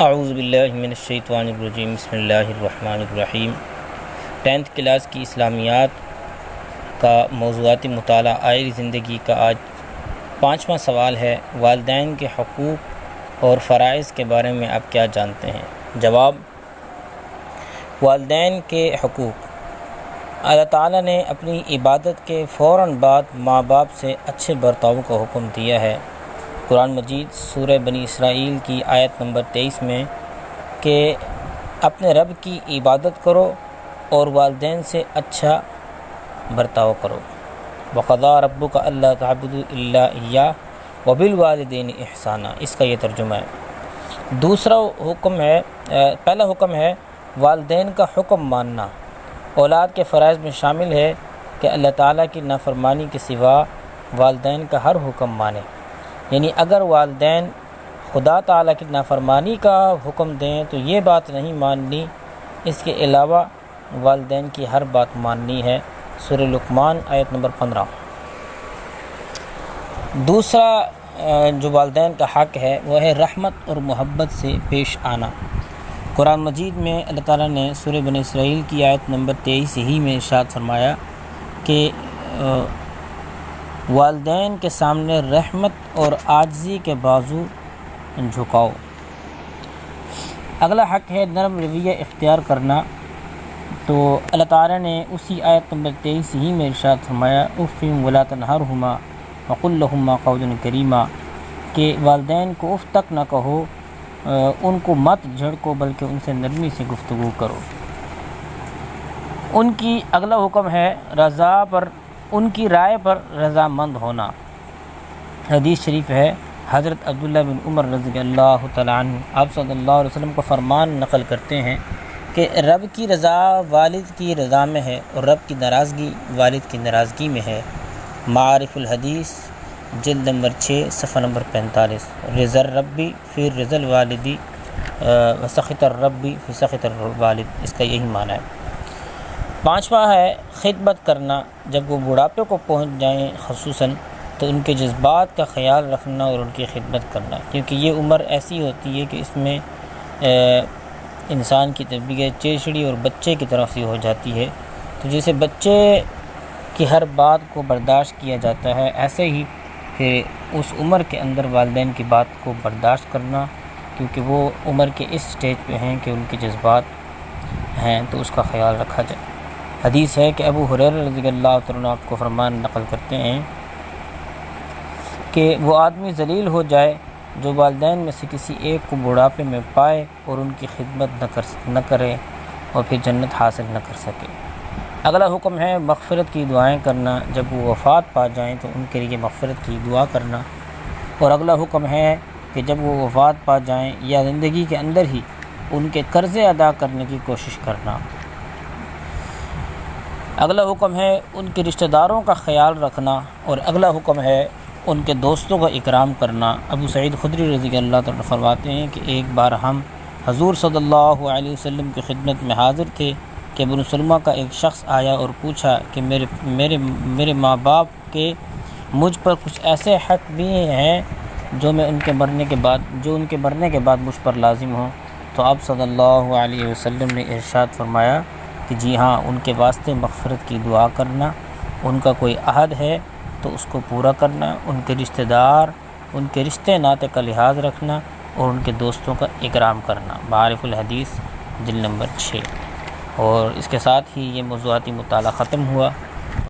اعوذ باللہ من الشیطان الرجیم، بسم اللہ الرحمن الرحیم۔ 10th کلاس کی اسلامیات کا موضوعاتی مطالعہ آئری زندگی کا آج 5واں سوال ہے، والدین کے حقوق اور فرائض کے بارے میں آپ کیا جانتے ہیں؟ جواب: والدین کے حقوق۔ اللہ تعالیٰ نے اپنی عبادت کے فوراً بعد ماں باپ سے اچھے برتاؤ کا حکم دیا ہے۔ قرآن مجید سورہ بنی اسرائیل کی آیت نمبر 23 میں کہ اپنے رب کی عبادت کرو اور والدین سے اچھا برتاؤ کرو۔ وَقَضَىٰ رَبُّكَ أَلَّا تَعْبُدُوا إِلَّا إِيَّاهُ وَبِالْوَالِدَيْنِ إِحْسَانًا، اس کا یہ ترجمہ ہے۔ پہلا حکم ہے والدین کا حکم ماننا۔ اولاد کے فرائض میں شامل ہے کہ اللہ تعالیٰ کی نافرمانی کے سوا والدین کا ہر حکم مانے، یعنی اگر والدین خدا تعالیٰ کی نافرمانی کا حکم دیں تو یہ بات نہیں ماننی، اس کے علاوہ والدین کی ہر بات ماننی ہے۔ سورہ لقمان آیت نمبر 15۔ دوسرا جو والدین کا حق ہے وہ ہے رحمت اور محبت سے پیش آنا۔ قرآن مجید میں اللہ تعالیٰ نے سورہ بنی اسرائیل کی آیت نمبر 23 ہی میں ارشاد فرمایا کہ والدین کے سامنے رحمت اور عاجزی کے بازو جھکاؤ۔ اگلا حق ہے نرم رویہ اختیار کرنا، تو اللہ تعالیٰ نے اسی آیت نمبر 23 ہی میں ارشاد فرمایا اف ولا تنہرہما وقل لہما قولا کریما، کہ والدین کو اف تک نہ کہو، ان کو مت جھڑکو بلکہ ان سے نرمی سے گفتگو کرو۔ ان کی اگلا حکم ہے ان کی رائے پر رضامند ہونا۔ حدیث شریف ہے، حضرت عبداللہ بن عمر رضی اللہ تعالیٰ عنہ آپ صلی اللہ علیہ وسلم کو فرمان نقل کرتے ہیں کہ رب کی رضا والد کی رضا میں ہے اور رب کی ناراضگی والد کی ناراضگی میں ہے۔ معارف الحدیث جلد نمبر 6 صفحہ نمبر 45۔ رضا الربی فی رضا الوالدی وسخط الربی فی سخط الوالد، اس کا یہی معنی ہے۔ پانچواں ہے خدمت کرنا، جب وہ بڑھاپے کو پہنچ جائیں خصوصاً تو ان کے جذبات کا خیال رکھنا اور ان کی خدمت کرنا، کیونکہ یہ عمر ایسی ہوتی ہے کہ اس میں انسان کی طبیعت چڑچڑی اور بچے کی طرف سے ہو جاتی ہے، تو جیسے بچے کی ہر بات کو برداشت کیا جاتا ہے، ایسے ہی پھر اس عمر کے اندر والدین کی بات کو برداشت کرنا، کیونکہ وہ عمر کے اس سٹیج پہ ہیں کہ ان کے جذبات ہیں، تو اس کا خیال رکھا جائے۔ حدیث ہے کہ ابو ہریرہ رضی اللہ عنہ آپ کو فرمان نقل کرتے ہیں کہ وہ آدمی ذلیل ہو جائے جو والدین میں سے کسی ایک کو بڑھاپے میں پائے اور ان کی خدمت نہ کرے اور پھر جنت حاصل نہ کر سکے۔ اگلا حکم ہے مغفرت کی دعائیں کرنا، جب وہ وفات پا جائیں تو ان کے لیے مغفرت کی دعا کرنا۔ اور اگلا حکم ہے کہ جب وہ وفات پا جائیں یا زندگی کے اندر ہی ان کے قرضے ادا کرنے کی کوشش کرنا۔ اگلا حکم ہے ان کے رشتہ داروں کا خیال رکھنا، اور اگلا حکم ہے ان کے دوستوں کا اکرام کرنا۔ ابو سعید خدری رضی اللہ عنہ فرماتے ہیں کہ ایک بار ہم حضور صلی اللہ علیہ وسلم کی خدمت میں حاضر تھے کہ بنو سلمہ کا ایک شخص آیا اور پوچھا کہ میرے ماں باپ کے مجھ پر کچھ ایسے حق بھی ہیں جو ان کے مرنے کے بعد مجھ پر لازم ہوں، تو آپ صلی اللہ علیہ وسلم نے ارشاد فرمایا کہ جی ہاں، ان کے واسطے مغفرت کی دعا کرنا، ان کا کوئی عہد ہے تو اس کو پورا کرنا، ان کے رشتہ دار، ان کے رشتے ناطے کا لحاظ رکھنا اور ان کے دوستوں کا اکرام کرنا۔ معارف الحدیث جلد نمبر 6۔ اور اس کے ساتھ ہی یہ موضوعاتی مطالعہ ختم ہوا۔